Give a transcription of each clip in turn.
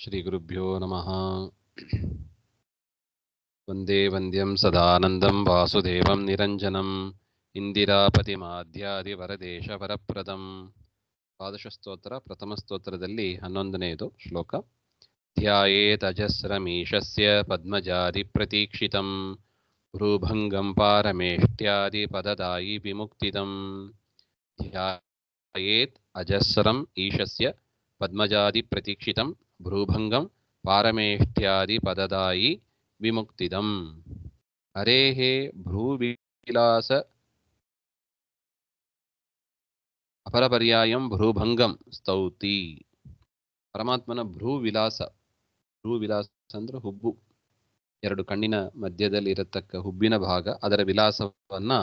ಶ್ರೀಗುರುಭ್ಯೋ ನಮಃ. ವಂದೇ ವಂದ್ಯಂ ಸದಾನಂದಂ ವಾಸುದೇವಂ ನಿರಂಜನಂ ಇಂದಿರಾಪತಿಮಾಧ್ಯಾದಿವರದೇಶ ವರಪ್ರದಂ. ದ್ವಾದಶ ಸ್ತೋತ್ರ, ಪ್ರಥಮ ಸ್ತೋತ್ರದಲ್ಲಿ 11ನೇದು ಶ್ಲೋಕ. ಧ್ಯಾಯೇತಜಸ್ರಮೀಶಸ್ಯ ಪದ್ಮಜಾದಿ ಪ್ರತೀಕ್ಷಿತಂ ಭ್ರೂಭಂಗಂ ಪಾರಮೇಷ್ಟ್ಯಾದಿ ಪದದಾಯಿ ವಿಮುಕ್ತಿದಂ. ಧ್ಯಾಯೇತ್ ಅಜಸ್ರಂ ಈಶಸ್ಯ ಪದ್ಮಜಾದಿ ಪ್ರತೀಕ್ಷಿತಂ ಭ್ರೂಭಂಗಂ ಪಾರಮೇಷ್ಟ್ಯಾದಿ ಪದದಾಯಿ ವಿಮುಕ್ತಿದಂ. ಹರೇಹೇ ಭ್ರೂವಿಲಾಸ ಅಪರಪರ್ಯಾಯಂ ಭ್ರೂಭಂಗಂ ಸ್ತೌತಿ. ಪರಮಾತ್ಮನ ಭ್ರೂವಿಲಾಸ ಅಂದ್ರೆ ಹುಬ್ಬು, ಎರಡು ಕಣ್ಣಿನ ಮಧ್ಯದಲ್ಲಿ ಇರತಕ್ಕ ಹುಬ್ಬಿನ ಭಾಗ, ಅದರ ವಿಲಾಸವನ್ನ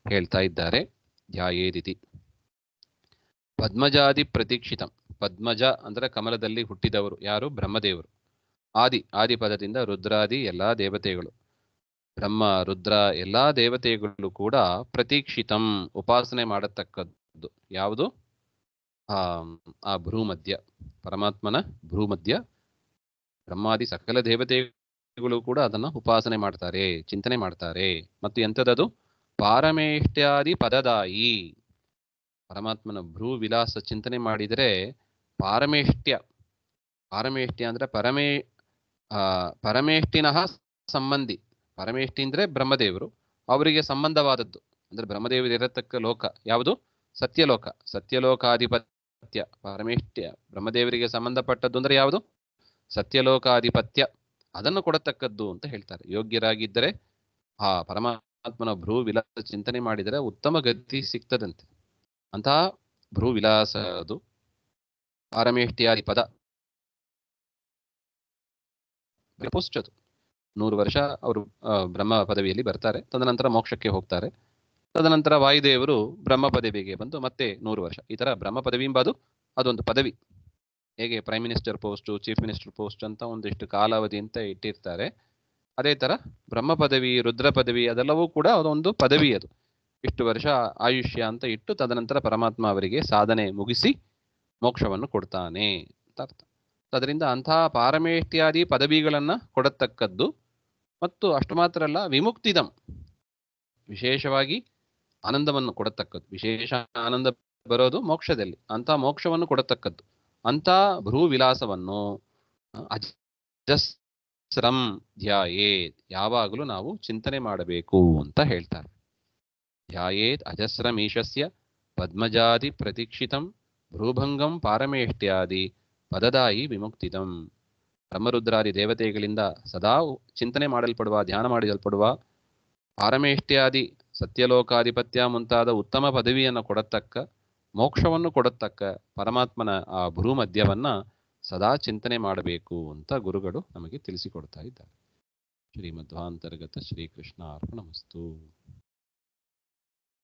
ಹೇಳ್ತಾ ಇದ್ದಾರೆ. ಧ್ಯಾಯೇದಿತಿ. ಪದ್ಮಜಾದಿ ಪ್ರತೀಕ್ಷಿತಂ. ಪದ್ಮಜ ಅಂದ್ರೆ ಕಮಲದಲ್ಲಿ ಹುಟ್ಟಿದವರು ಯಾರು? ಬ್ರಹ್ಮದೇವರು. ಆದಿ ಪದದಿಂದ ರುದ್ರಾದಿ ಎಲ್ಲಾ ದೇವತೆಗಳು, ಬ್ರಹ್ಮ ರುದ್ರ ಎಲ್ಲಾ ದೇವತೆಗಳು ಕೂಡ ಪ್ರತೀಕ್ಷಿತಂ ಉಪಾಸನೆ ಮಾಡತಕ್ಕದ್ದು ಯಾವುದು? ಆ ಭ್ರೂಮಧ್ಯ, ಪರಮಾತ್ಮನ ಭ್ರೂಮಧ್ಯ. ಬ್ರಹ್ಮಾದಿ ಸಕಲ ದೇವತೆಗಳು ಕೂಡ ಅದನ್ನ ಉಪಾಸನೆ ಮಾಡ್ತಾರೆ, ಚಿಂತನೆ ಮಾಡ್ತಾರೆ. ಮತ್ತು ಎಂಥದದು? ಪಾರಮೇಷ್ಟ್ಯಾದಿ ಪದದಾಯಿ. ಪರಮಾತ್ಮನ ಭ್ರೂ ವಿಲಾಸ ಚಿಂತನೆ ಮಾಡಿದರೆ ಪಾರಮೇಷ್ಟ್ಯ ಅಂದ್ರೆ ಪರಮೇಷ್ಟಿನಃ ಸಂಬಂಧಿ. ಪರಮೇಷ್ಟಿ ಅಂದ್ರೆ ಬ್ರಹ್ಮದೇವರು, ಅವರಿಗೆ ಸಂಬಂಧವಾದದ್ದು. ಅಂದ್ರೆ ಬ್ರಹ್ಮದೇವರು ಇರತಕ್ಕ ಲೋಕ ಯಾವುದು? ಸತ್ಯಲೋಕ. ಸತ್ಯಲೋಕಾಧಿಪತ್ಯ ಪರಮೇಷ್ಟ್ಯ ಬ್ರಹ್ಮದೇವರಿಗೆ ಸಂಬಂಧಪಟ್ಟದ್ದು ಅಂದ್ರೆ ಯಾವುದು? ಸತ್ಯಲೋಕಾಧಿಪತ್ಯ. ಅದನ್ನು ಕೊಡತಕ್ಕದ್ದು ಅಂತ ಹೇಳ್ತಾರೆ. ಯೋಗ್ಯರಾಗಿದ್ದರೆ ಆ ಪರಮಾತ್ಮನ ಭ್ರೂ ವಿಲಾಸ ಚಿಂತನೆ ಮಾಡಿದರೆ ಉತ್ತಮ ಗತಿ ಸಿಗ್ತದಂತೆ. ಅಂತಹ ಭ್ರೂ ವಿಲಾಸ ಅದು. ಪಾರಮೇಷ್ಟ್ಯಾದಿ ಪದ ಪೋಸ್ಟದು. 100 ವರ್ಷ ಅವರು ಬ್ರಹ್ಮ ಪದವಿಯಲ್ಲಿ ಬರ್ತಾರೆ, ತದನಂತರ ಮೋಕ್ಷಕ್ಕೆ ಹೋಗ್ತಾರೆ. ತದನಂತರ ವಾಯುದೇವರು ಬ್ರಹ್ಮ ಪದವಿಗೆ ಬಂದು ಮತ್ತೆ 100 ವರ್ಷ. ಈ ತರ ಬ್ರಹ್ಮ ಪದವಿ ಎಂಬುದು ಅದೊಂದು ಪದವಿ. ಹೇಗೆ prime minister post, chief minister post ಅಂತ ಒಂದಿಷ್ಟು ಕಾಲಾವಧಿ ಅಂತ ಇಟ್ಟಿರ್ತಾರೆ, ಅದೇ ತರ ಬ್ರಹ್ಮ ಪದವಿ, ರುದ್ರ ಪದವಿ ಅದೆಲ್ಲವೂ ಕೂಡ ಅದೊಂದು ಪದವಿ. ಅದು ಇಷ್ಟು ವರ್ಷ ಆಯುಷ್ಯ ಅಂತ ಇಟ್ಟು ತದನಂತರ ಪರಮಾತ್ಮ ಅವರಿಗೆ ಸಾಧನೆ ಮುಗಿಸಿ ಮೋಕ್ಷವನ್ನು ಕೊಡ್ತಾನೆ ಅಂತ ಅರ್ಥ. ಅದರಿಂದ ಅಂತಹ ಪಾರಮೇಷ್ಟ್ಯಾದಿ ಪದವಿಗಳನ್ನ ಕೊಡತಕ್ಕದ್ದು. ಮತ್ತು ಅಷ್ಟು ಮಾತ್ರ ಅಲ್ಲ, ವಿಮುಕ್ತಿದಂ, ವಿಶೇಷವಾಗಿ ಆನಂದವನ್ನು ಕೊಡತಕ್ಕದ್ದು. ವಿಶೇಷ ಆನಂದ ಬರೋದು ಮೋಕ್ಷದಲ್ಲಿ, ಅಂತ ಮೋಕ್ಷವನ್ನು ಕೊಡತಕ್ಕದ್ದು. ಅಂತ ಭ್ರೂ ವಿಲಾಸವನ್ನು ಅಜಸ್ರಂ ಧ್ಯಾಯೇತ್, ಯಾವಾಗಲೂ ನಾವು ಚಿಂತನೆ ಮಾಡಬೇಕು ಅಂತ ಹೇಳ್ತಾರೆ. ಧ್ಯಾಯೇತ್ ಅಜಸ್ರಂ ಈಶಸ್ಯ ಪದ್ಮಜಾದಿ ಪ್ರತೀಕ್ಷಿತಂ ಭ್ರೂಭಂಗಂ ಪಾರಮೇಷ್ಟ್ಯಾದಿ ಪದದಾಯಿ ವಿಮುಕ್ತಿದಂ. ಬ್ರಹ್ಮರುದ್ರಾದಿ ದೇವತೆಗಳಿಂದ ಸದಾ ಚಿಂತನೆ ಮಾಡಲ್ಪಡುವ, ಧ್ಯಾನ ಮಾಡಲ್ಪಡುವ ಪಾರಮೇಷ್ಟ್ಯಾದಿ ಸತ್ಯಲೋಕಾಧಿಪತ್ಯ ಮುಂತಾದ ಉತ್ತಮ ಪದವಿಯನ್ನು ಕೊಡತಕ್ಕ, ಮೋಕ್ಷವನ್ನು ಕೊಡತಕ್ಕ ಪರಮಾತ್ಮನ ಆ ಭ್ರೂಮಧ್ಯವನ್ನ ಸದಾ ಚಿಂತನೆ ಮಾಡಬೇಕು ಅಂತ ಗುರುಗಳು ನಮಗೆ ತಿಳಿಸಿಕೊಡ್ತಾ ಇದ್ದಾರೆ. ಶ್ರೀಮಧ್ವಾಂತರ್ಗತ ಶ್ರೀಕೃಷ್ಣ ಅರ್ಪಣಮಸ್ತು.